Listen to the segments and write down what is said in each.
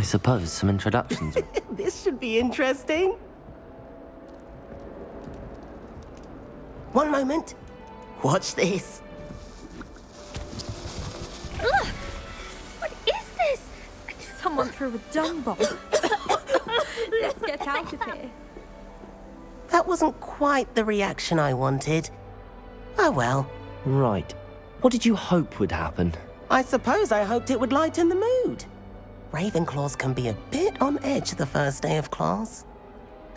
suppose some introductions. This should be interesting. One moment. Watch this. Ugh! What is this? Someone threw a dung bomb. Let's get out of here. That wasn't quite the reaction I wanted. Oh well. Right. What did you hope would happen? I suppose I hoped it would lighten the mood. Ravenclaws can be a bit on edge the first day of class.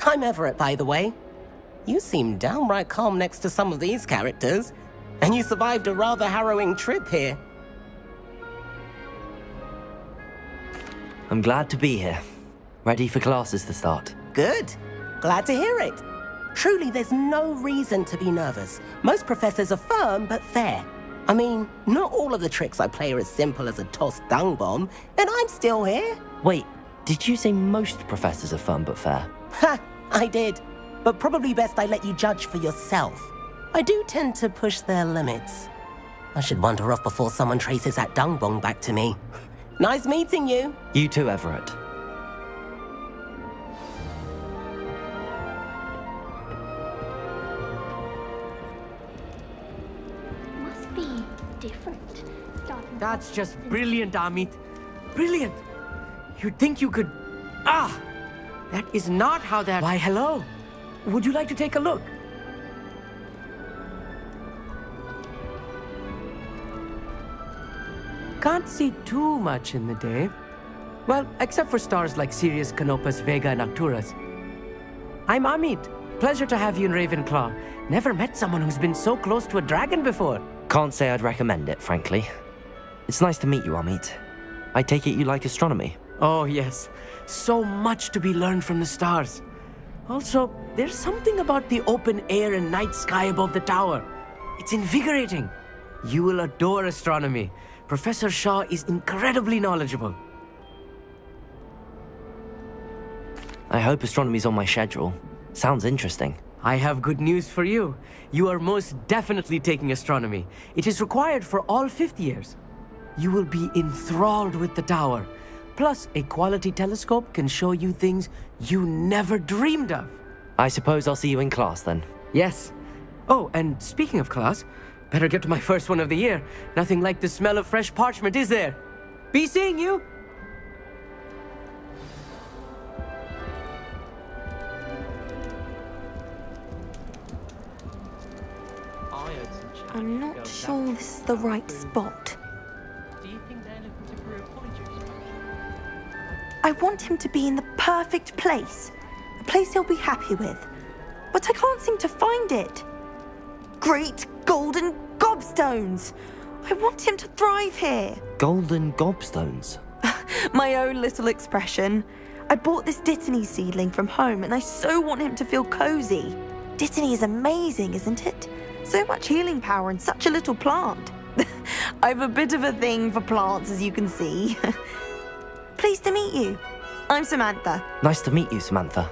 I'm Everett, by the way. You seem downright calm next to some of these characters, and you survived a rather harrowing trip here. I'm glad to be here. Ready for classes to start. Good. Glad to hear it. Truly, there's no reason to be nervous. Most professors are firm but fair. I mean, not all of the tricks I play are as simple as a tossed dung bomb, and I'm still here. Wait, did you say most professors are fun but fair? Ha, I did. But probably best I let you judge for yourself. I do tend to push their limits. I should wander off before someone traces that dung bomb back to me. Nice meeting you. You too, Everett. Must be different. That's just brilliant, Amit. Brilliant. You'd think you could... Ah! That is not how that... Why, hello. Would you like to take a look? Can't see too much in the day. Well, except for stars like Sirius, Canopus, Vega, and Arcturus. I'm Amit. Pleasure to have you in Ravenclaw. Never met someone who's been so close to a dragon before. Can't say I'd recommend it, frankly. It's nice to meet you, Amit. I take it you like astronomy. Oh, yes. So much to be learned from the stars. Also, there's something about the open air and night sky above the tower. It's invigorating. You will adore astronomy. Professor Shaw is incredibly knowledgeable. I hope astronomy's on my schedule. Sounds interesting. I have good news for you. You are most definitely taking astronomy. It is required for all 5th years. You will be enthralled with the tower. Plus, a quality telescope can show you things you never dreamed of. I suppose I'll see you in class then. Yes. Oh, and speaking of class, better get to my first one of the year. Nothing like the smell of fresh parchment, is there? Be seeing you! I'm not sure this is the right spot. Do you think they're looking to brew a pointer expansion? I want him to be in the perfect place. A place he'll be happy with. But I can't seem to find it. Great golden gobstones! I want him to thrive here. Golden gobstones? My own little expression. I bought this Dittany seedling from home and I so want him to feel cozy. Dittany is amazing, isn't it? So much healing power in such a little plant. I've a bit of a thing for plants, as you can see. Pleased to meet you. I'm Samantha. Nice to meet you, Samantha.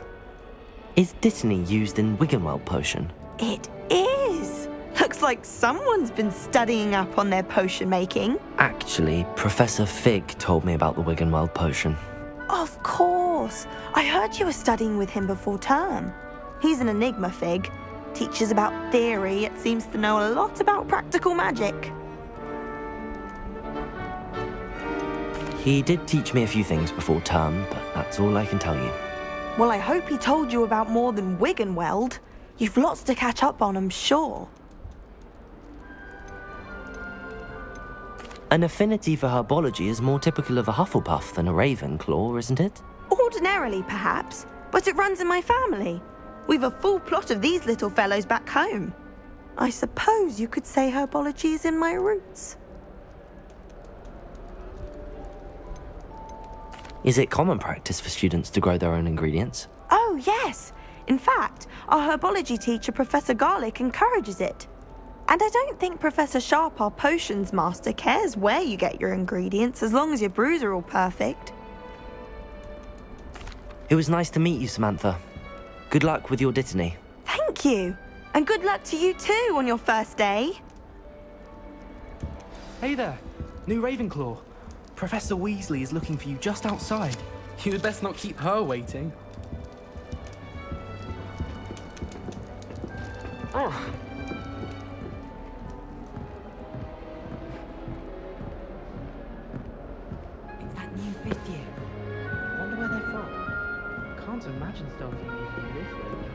Is Dittany used in Wiggenweld potion? It is. Looks like someone's been studying up on their potion making. Actually, Professor Fig told me about the Wiggenweld potion. Of course. I heard you were studying with him before term. He's an enigma, Fig. Teaches about theory, yet seems to know a lot about practical magic. He did teach me a few things before term, but that's all I can tell you. Well, I hope he told you about more than Wiggenweld. You've lots to catch up on, I'm sure. An affinity for herbology is more typical of a Hufflepuff than a Ravenclaw, isn't it? Ordinarily, perhaps, but it runs in my family. We've a full plot of these little fellows back home. I suppose you could say herbology is in my roots. Is it common practice for students to grow their own ingredients? Oh, yes. In fact, our herbology teacher, Professor Garlick, encourages it. And I don't think Professor Sharp, our potions master, cares where you get your ingredients as long as your brews are all perfect. It was nice to meet you, Samantha. Good luck with your Dittany. Thank you. And good luck to you too on your first day. Hey there, new Ravenclaw. Professor Weasley is looking for you just outside. You'd best not keep her waiting. Oh. It's that new fifth year. I wonder where they're from. Can't imagine starting using this late.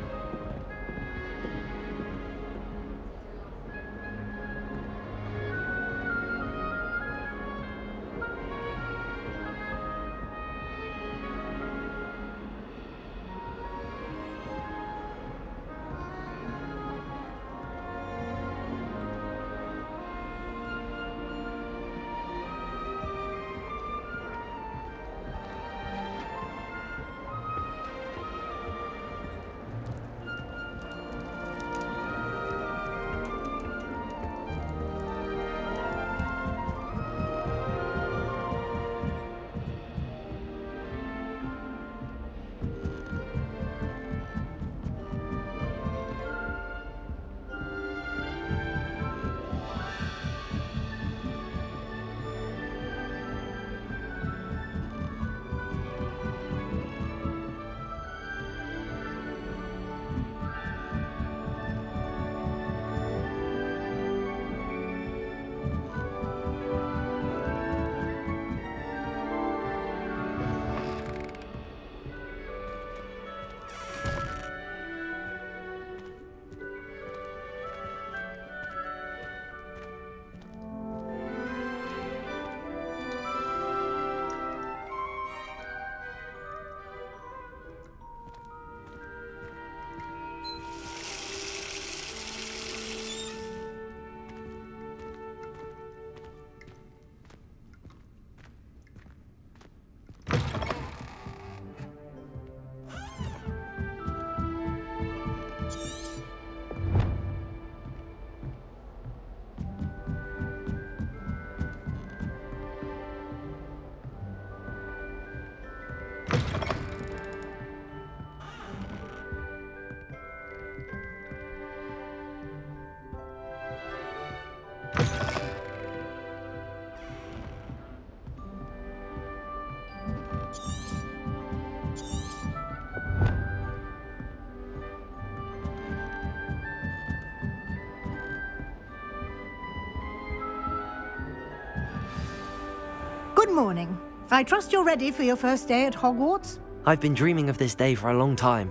Good morning. I trust you're ready for your first day at Hogwarts? I've been dreaming of this day for a long time.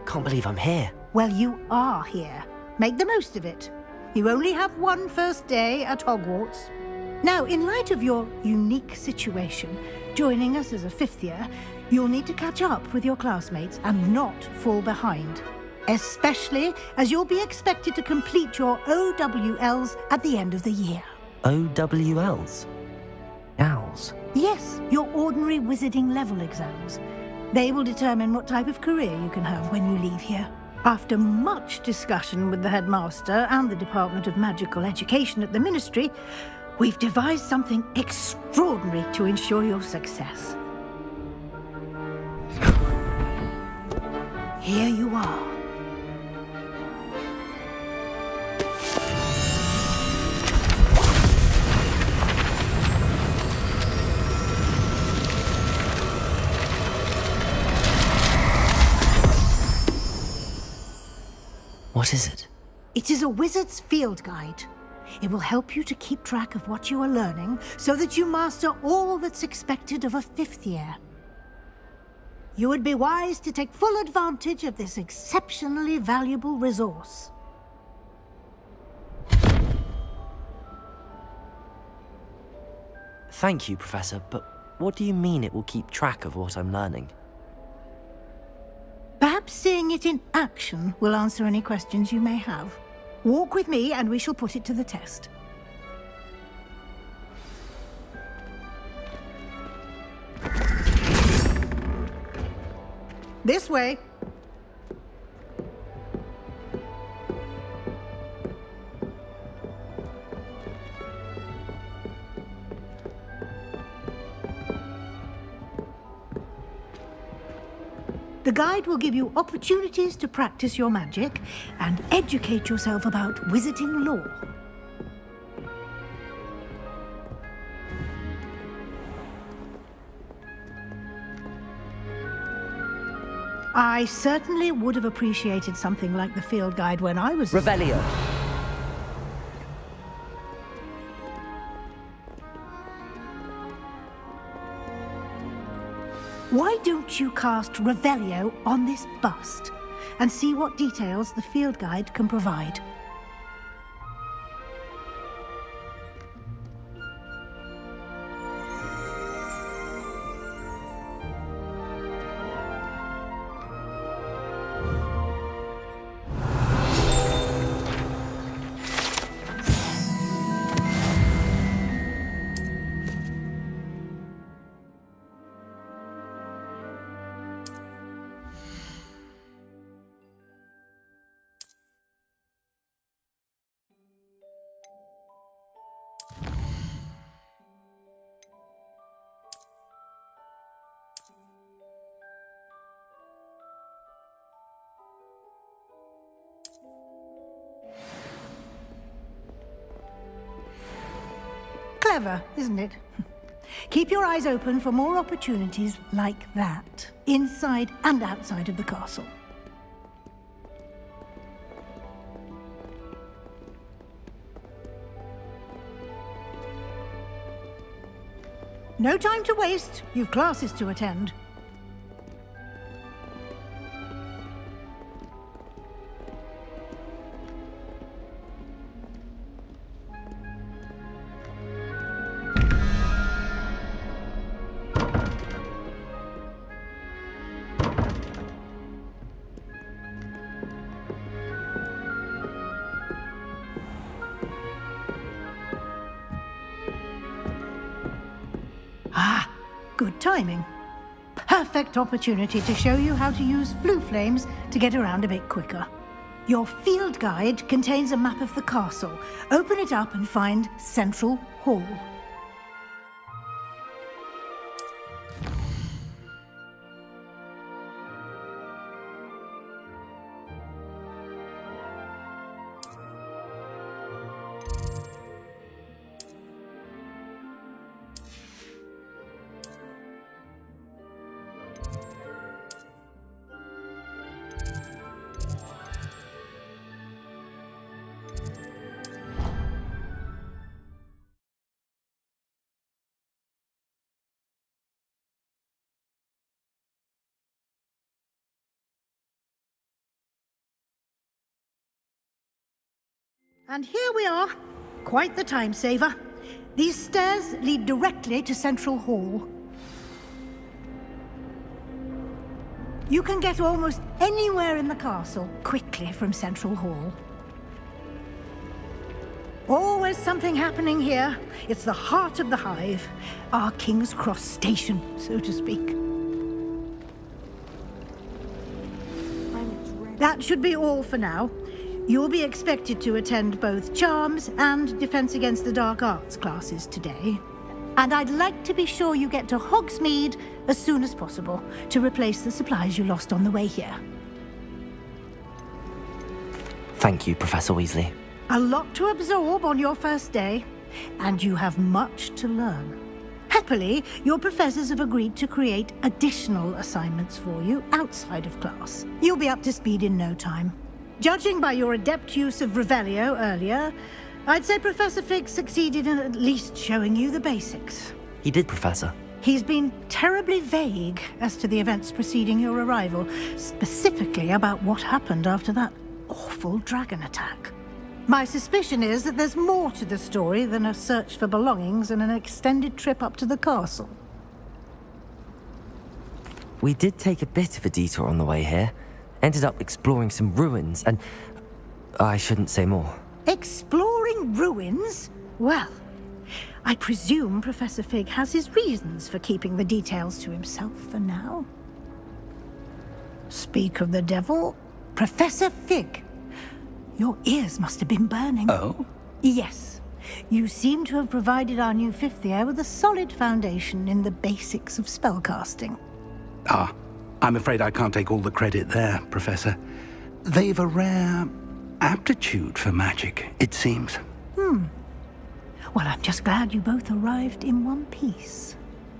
Can't believe I'm here. Well, you are here. Make the most of it. You only have one first day at Hogwarts. Now, in light of your unique situation, joining us as a fifth year, you'll need to catch up with your classmates and not fall behind. Especially as you'll be expected to complete your OWLs at the end of the year. OWLs? Owls? Yes, your ordinary wizarding level exams. They will determine what type of career you can have when you leave here. After much discussion with the headmaster and the Department of Magical Education at the Ministry, we've devised something extraordinary to ensure your success. Here you are. What is it? It is a wizard's field guide. It will help you to keep track of what you are learning so that you master all that's expected of a fifth year. You would be wise to take full advantage of this exceptionally valuable resource. Thank you, Professor, but what do you mean it will keep track of what I'm learning? Perhaps seeing it in action will answer any questions you may have. Walk with me and we shall put it to the test. This way. The guide will give you opportunities to practice your magic and educate yourself about wizarding lore. I certainly would have appreciated something like the field guide when I was... Revelio. Why don't you cast Revelio on this bust and see what details the field guide can provide? Clever, isn't it? Keep your eyes open for more opportunities like that, inside and outside of the castle. No time to waste. You've classes to attend. Good timing. Perfect opportunity to show you how to use flue flames to get around a bit quicker. Your field guide contains a map of the castle. Open it up and find Central Hall. And here we are. Quite the time saver. These stairs lead directly to Central Hall. You can get almost anywhere in the castle quickly from Central Hall. Always something happening here. It's the heart of the hive. Our King's Cross station, so to speak. That should be all for now. You'll be expected to attend both Charms and Defense Against the Dark Arts classes today. And I'd like to be sure you get to Hogsmeade as soon as possible to replace the supplies you lost on the way here. Thank you, Professor Weasley. A lot to absorb on your first day, and you have much to learn. Happily, your professors have agreed to create additional assignments for you outside of class. You'll be up to speed in no time. Judging by your adept use of Revelio earlier, I'd say Professor Fig succeeded in at least showing you the basics. He did, Professor. He's been terribly vague as to the events preceding your arrival, specifically about what happened after that awful dragon attack. My suspicion is that there's more to the story than a search for belongings and an extended trip up to the castle. We did take a bit of a detour on the way here. Ended up exploring some ruins, and I shouldn't say more. Exploring ruins? Well, I presume Professor Fig has his reasons for keeping the details to himself for now. Speak of the devil, Professor Fig. Your ears must have been burning. Oh? Yes. You seem to have provided our new fifth year with a solid foundation in the basics of spellcasting. Ah, I'm afraid I can't take all the credit there, Professor. They've a rare aptitude for magic, it seems. Well, I'm just glad you both arrived in one piece.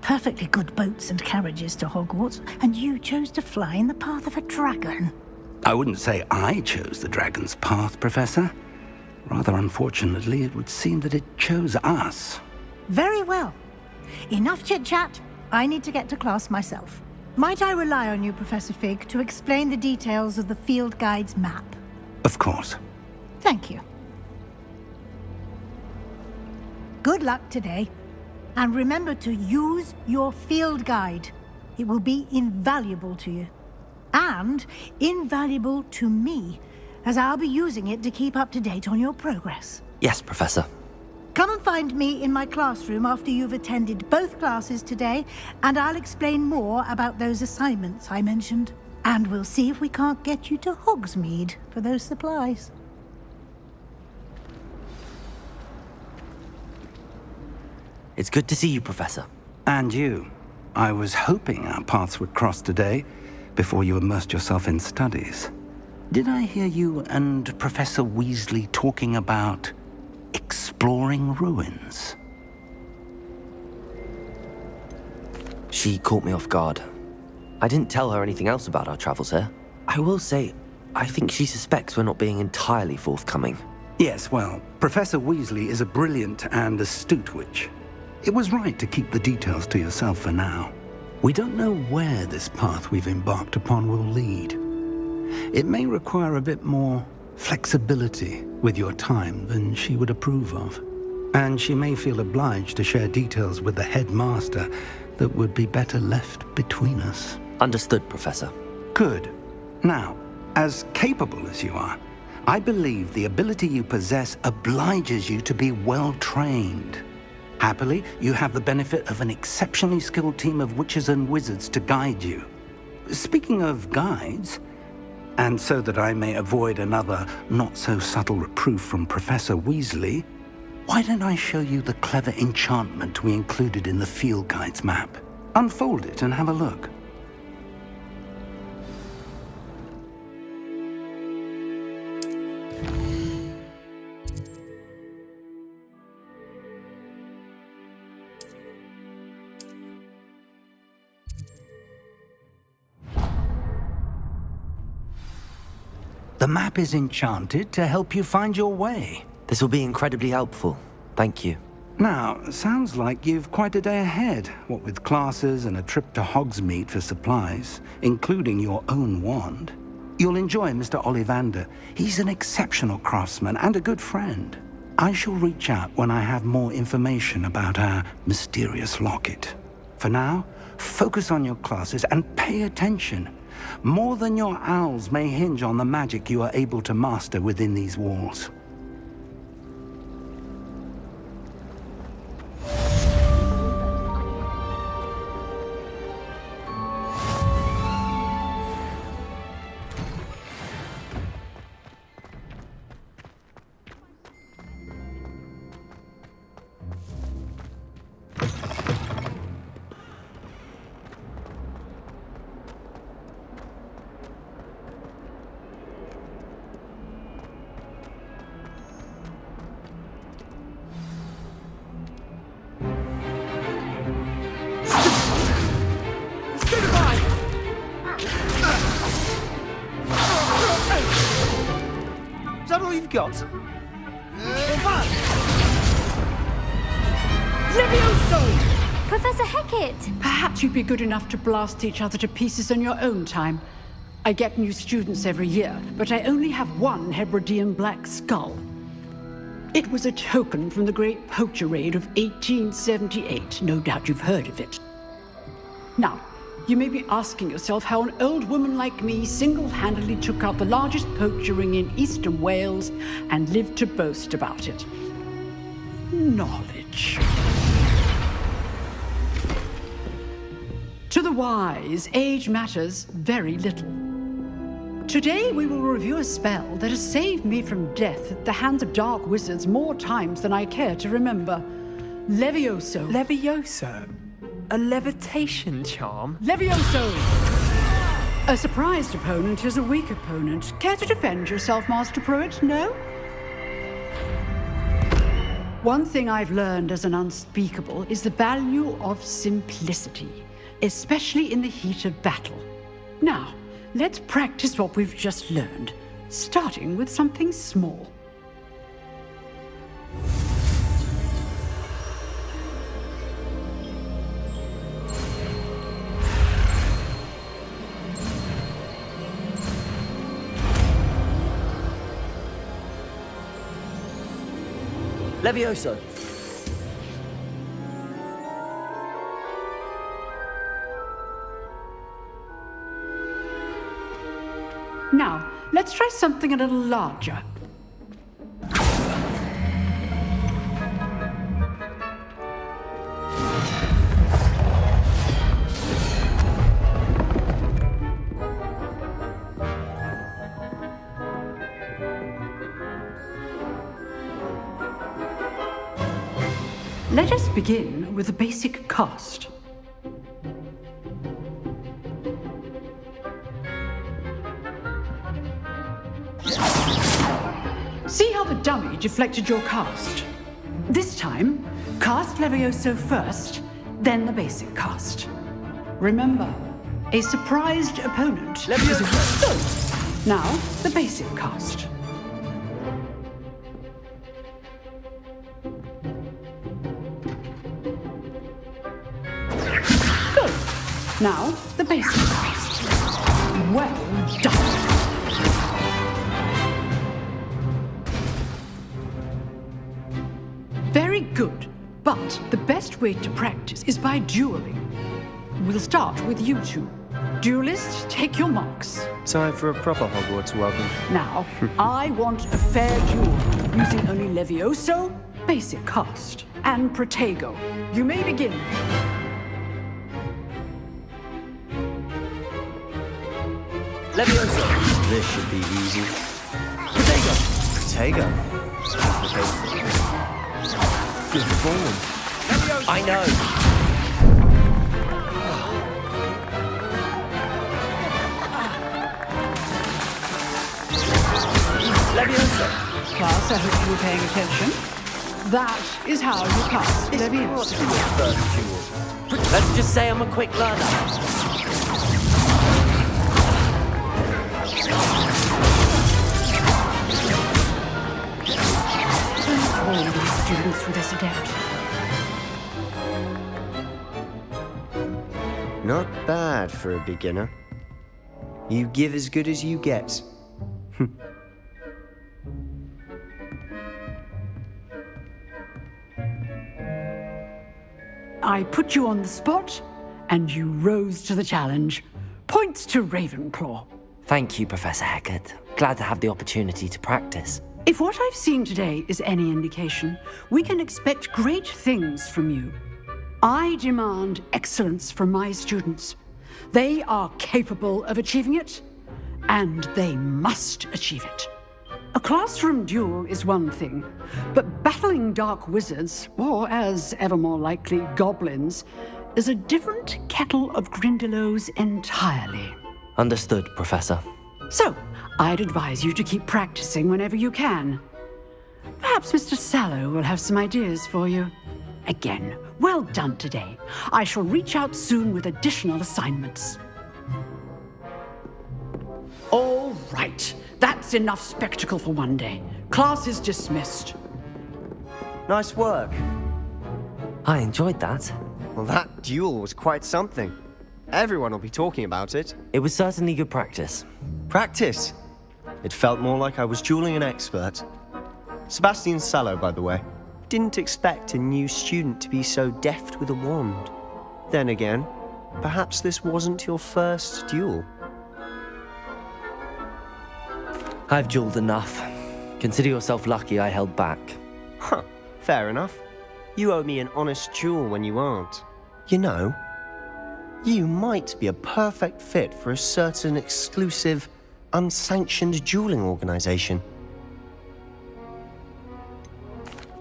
perfectly good boats and carriages to Hogwarts, and you chose to fly in the path of a dragon. I wouldn't say I chose the dragon's path, Professor. Rather unfortunately, it would seem that it chose us. Very well. Enough chit-chat. I need to get to class myself. Might I rely on you, Professor Fig, to explain the details of the field guide's map? Of course. Thank you. Good luck today. And remember to use your field guide. It will be invaluable to you. And invaluable to me, as I'll be using it to keep up to date on your progress. Yes, Professor. Come and find me in my classroom after you've attended both classes today, and I'll explain more about those assignments I mentioned. And we'll see if we can't get you to Hogsmeade for those supplies. It's good to see you, Professor. And you. I was hoping our paths would cross today, before you immersed yourself in studies. Did I hear you and Professor Weasley talking about exploring ruins? She caught me off guard. I didn't tell her anything else about our travels here. I will say, I think she suspects we're not being entirely forthcoming. Yes, well, Professor Weasley is a brilliant and astute witch. It was right to keep the details to yourself for now. We don't know where this path we've embarked upon will lead. It may require a bit more flexibility with your time than she would approve of. And she may feel obliged to share details with the headmaster that would be better left between us. Understood, Professor. Good. Now, as capable as you are, I believe the ability you possess obliges you to be well-trained. Happily, you have the benefit of an exceptionally skilled team of witches and wizards to guide you. Speaking of guides, and so that I may avoid another not-so-subtle reproof from Professor Weasley, why don't I show you the clever enchantment we included in the field guide's map? Unfold it and have a look. The map is enchanted to help you find your way. This will be incredibly helpful. Thank you. Now, sounds like you've quite a day ahead, what with classes and a trip to Hogsmeade for supplies, including your own wand. You'll enjoy Mr. Ollivander. He's an exceptional craftsman and a good friend. I shall reach out when I have more information about our mysterious locket. For now, focus on your classes and pay attention. More than your owls may hinge on the magic you are able to master within these walls. Is that all you've got? Levioso! Professor Hecat! Perhaps you'd be good enough to blast each other to pieces in your own time. I get new students every year, but I only have one Hebridean black skull. It was a token from the Great Poacher Raid of 1878. No doubt you've heard of it. Now, you may be asking yourself how an old woman like me single-handedly took out the largest poacher ring in eastern Wales and lived to boast about it. Knowledge. To the wise, age matters very little. Today we will review a spell that has saved me from death at the hands of dark wizards more times than I care to remember. Levioso. Levioso? A levitation charm? Levioso! A surprised opponent is a weak opponent. Care to defend yourself, Master Pruitt? No? One thing I've learned as an unspeakable is the value of simplicity, especially in the heat of battle. Now, let's practice what we've just learned, starting with something small. Levioso. Now, let's try something a little larger. Let us begin with a basic cast. See how the dummy deflected your cast? This time, cast Levioso first, then the basic cast. Remember, a surprised opponent is a good. Now, the basic cast. Good. Now, the basic cast. Well done. Very good, but the best way to practice is by dueling. We'll start with you two. Duelists, take your marks. Time for a proper Hogwarts welcome. Now, I want a fair duel, using only Levioso, basic cast, and Protego. You may begin. Levioso. This should be easy. Protego. Protego. Good form. I know. Levioso. Class, I hope you were paying attention. That is how you cast Levioso. Let's just say I'm a quick learner. All these students for this adept. Not bad for a beginner. You give as good as you get. I put you on the spot, and you rose to the challenge. Points to Ravenclaw. Thank you, Professor Hecat. Glad to have the opportunity to practice. If what I've seen today is any indication, we can expect great things from you. I demand excellence from my students. They are capable of achieving it, and they must achieve it. A classroom duel is one thing, but battling dark wizards, or as ever more likely, goblins, is a different kettle of Grindylows entirely. Understood, Professor. So, I'd advise you to keep practicing whenever you can. Perhaps Mr. Sallow will have some ideas for you. Again, well done today. I shall reach out soon with additional assignments. All right. That's enough spectacle for one day. Class is dismissed. Nice work. I enjoyed that. Well, that duel was quite something. Everyone will be talking about it. It was certainly good practice. Practice? It felt more like I was dueling an expert. Sebastian Sallow, by the way. Didn't expect a new student to be so deft with a wand. Then again, perhaps this wasn't your first duel. I've dueled enough. Consider yourself lucky I held back. Huh, fair enough. You owe me an honest duel when you aren't. You know, you might be a perfect fit for a certain exclusive, unsanctioned dueling organization.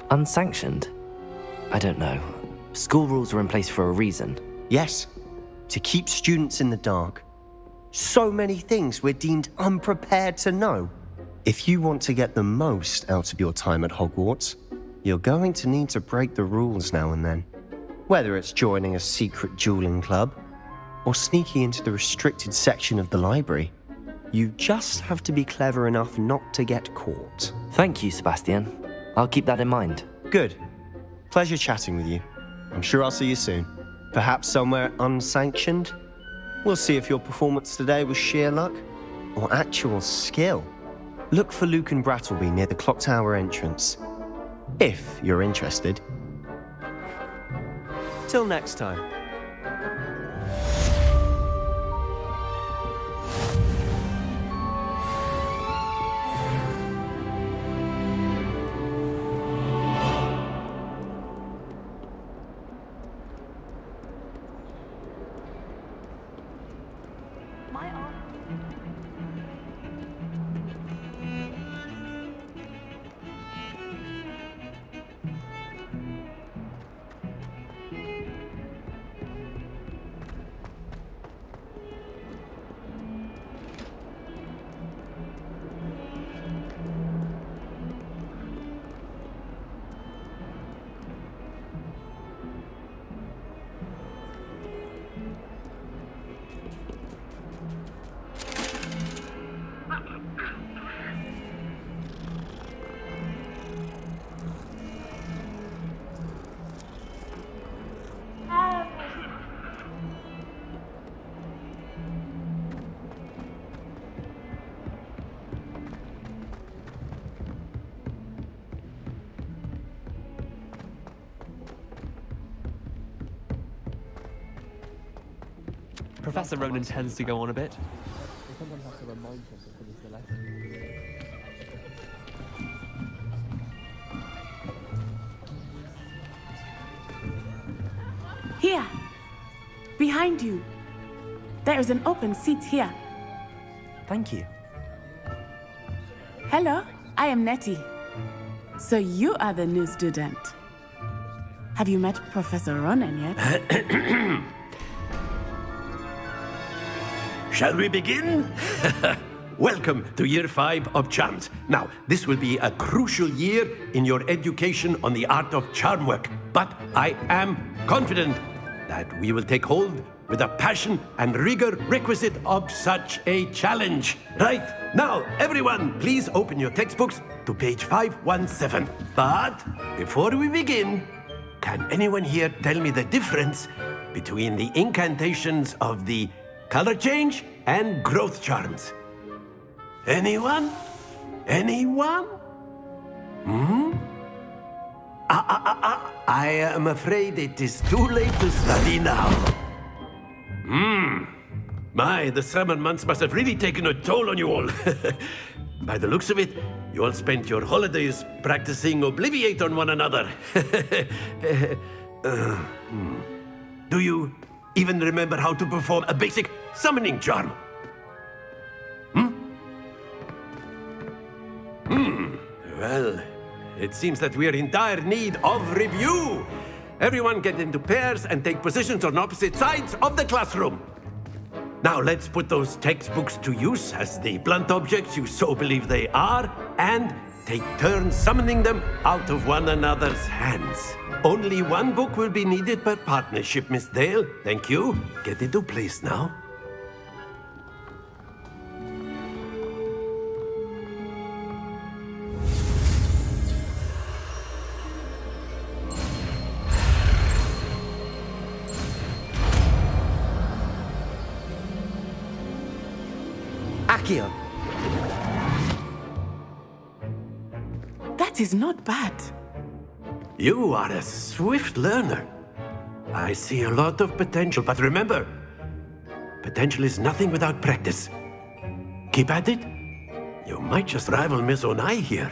Unsanctioned? I don't know. School rules are in place for a reason. Yes, to keep students in the dark. So many things we're deemed unprepared to know. If you want to get the most out of your time at Hogwarts, You're going to need to break the rules now and then. Whether it's joining a secret dueling club or sneaking into the restricted section of the library, you just have to be clever enough not to get caught. Thank you, Sebastian. I'll keep that in mind. Good. Pleasure chatting with you. I'm sure I'll see you soon. Perhaps somewhere unsanctioned? We'll see if your performance today was sheer luck or actual skill. Look for Luke and Brattleby near the clock tower entrance, if you're interested. Till next time. Professor Ronan tends to go on a bit. Here, behind you. There is an open seat here. Thank you. Hello, I am Nettie. So you are the new student. Have you met Professor Ronan yet? Shall we begin? Welcome to Year 5 of Charms. Now, this will be a crucial year in your education on the art of charm work, but I am confident that we will take hold with the passion and rigor requisite of such a challenge. Right, now, everyone, please open your textbooks to page 517. But before we begin, can anyone here tell me the difference between the incantations of the color change and growth charms? Anyone? Anyone? I am afraid it is too late to study now. My, the summer months must have really taken a toll on you all. By the looks of it, you all spent your holidays practicing Obliviate on one another. Do you even remember how to perform a basic summoning charm? Well, it seems that we are in dire need of review. Everyone get into pairs and take positions on opposite sides of the classroom. Now let's put those textbooks to use as the blunt objects you so believe they are, and take turns summoning them out of one another's hands. Only one book will be needed per partnership, Miss Dale. Thank you. Get into place now. Accio. That is not bad. You are a swift learner. I see a lot of potential, but remember, potential is nothing without practice. Keep at it. You might just rival Miss Onai here.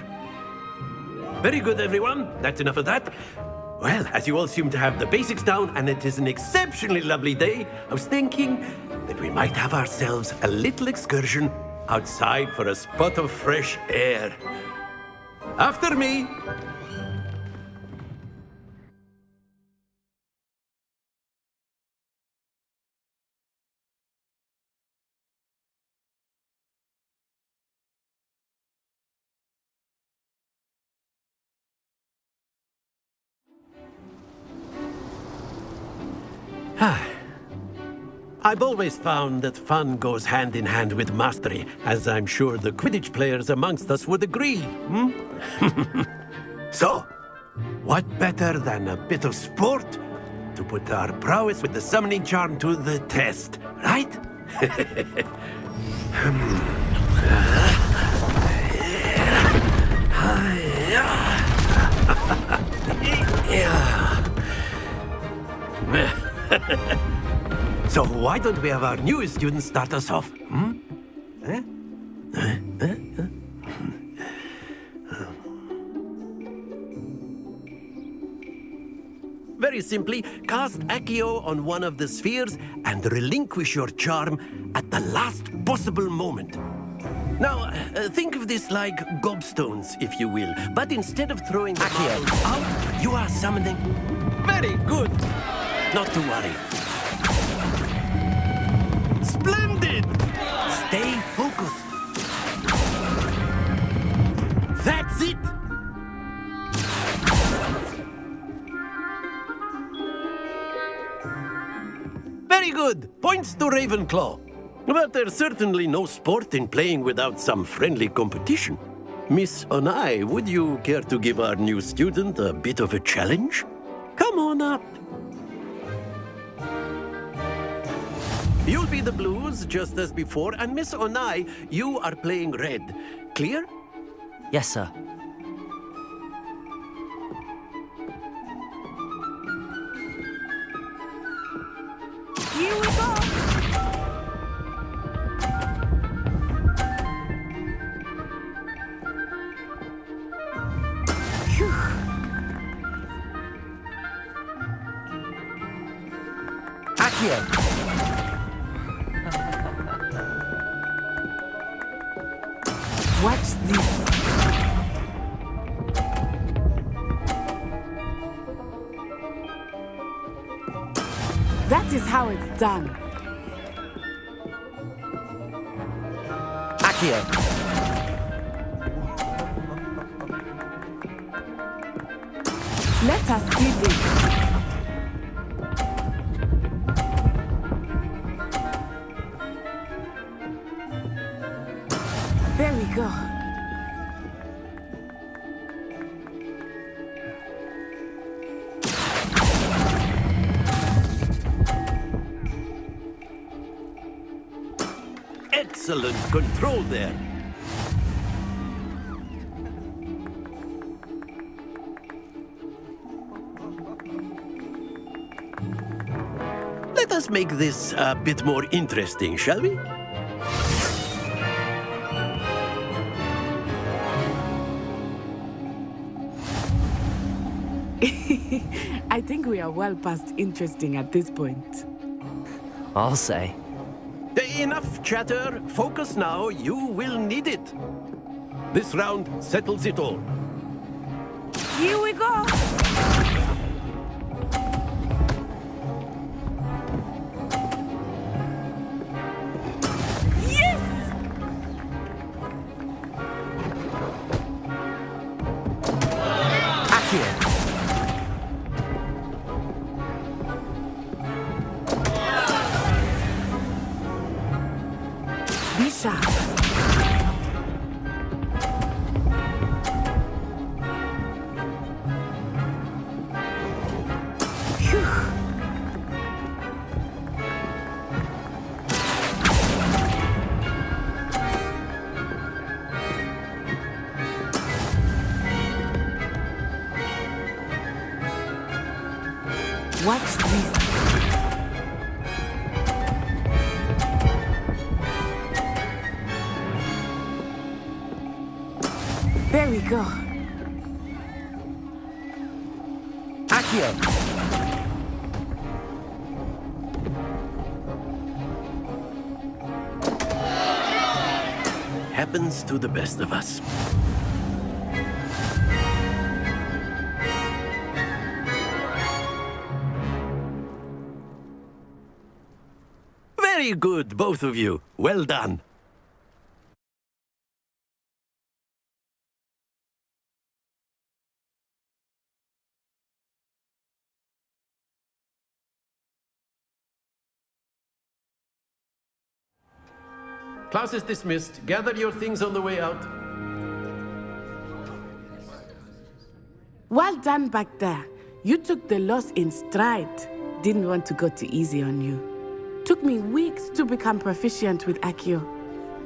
Very good, everyone. That's enough of that. Well, as you all seem to have the basics down, and it is an exceptionally lovely day, I was thinking that we might have ourselves a little excursion outside for a spot of fresh air. After me. I've always found that fun goes hand in hand with mastery, as I'm sure the Quidditch players amongst us would agree. So, what better than a bit of sport to put our prowess with the summoning charm to the test, right? So why don't we have our newest student start us off? Very simply, cast Accio on one of the spheres and relinquish your charm at the last possible moment. Now, think of this like gobstones, if you will. But instead of throwing the marbles out, you are summoning... Very good! Not to worry. Splendid! Stay focused. That's it! Very good! Points to Ravenclaw. But there's certainly no sport in playing without some friendly competition. Miss Onai, would you care to give our new student a bit of a challenge? Come on up. You'll be the blues, just as before, and Miss Onai, you are playing red. Clear? Yes, sir. Here we go! Accio! Watch this. That is how it's done. Accio! Let us see this. There we go. Excellent control there. Let us make this a bit more interesting, shall we? I think we are well past interesting at this point. I'll say. Enough chatter. Focus now. You will need it. This round settles it all. Here we go! Be sharp. Watch this. There we go. Accio! Happens to the best of us. Very good, both of you. Well done. class is dismissed. Gather your things on the way out. Well done back there. You took the loss in stride. Didn't want to go too easy on you. Took me weeks to become proficient with Accio.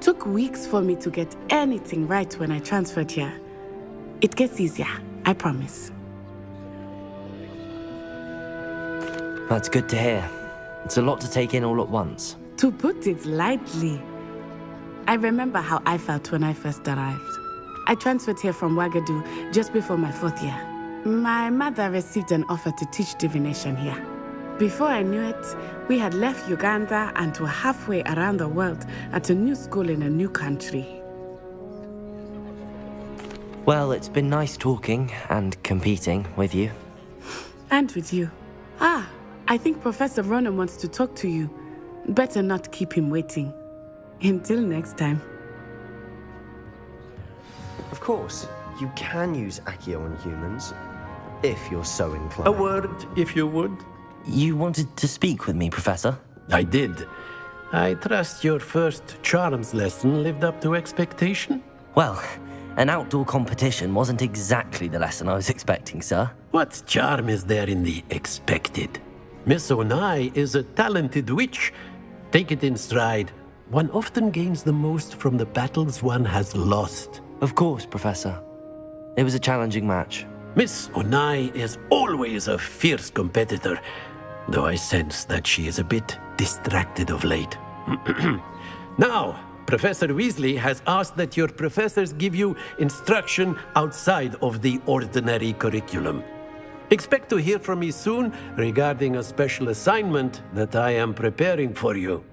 Took weeks for me to get anything right when I transferred here. It gets easier, I promise. That's good to hear. It's a lot to take in all at once. To put it lightly, I remember how I felt when I first arrived. I transferred here from Ouagadougou just before my 4th year. My mother received an offer to teach divination here. Before I knew it, we had left Uganda and were halfway around the world at a new school in a new country. Well, it's been nice talking and competing with you. And with you. Ah, I think Professor Ronan wants to talk to you. Better not keep him waiting. Until next time. Of course, you can use Accio on humans, if you're so inclined. A word, if you would. You wanted to speak with me, Professor? I did. I trust your first charms lesson lived up to expectation? Well, an outdoor competition wasn't exactly the lesson I was expecting, sir. What charm is there in the expected? Miss Onai is a talented witch. Take it in stride. One often gains the most from the battles one has lost. Of course, Professor. It was a challenging match. Miss Onai is always a fierce competitor, though I sense that she is a bit distracted of late. Now, Professor Weasley has asked that your professors give you instruction outside of the ordinary curriculum. Expect to hear from me soon regarding a special assignment that I am preparing for you.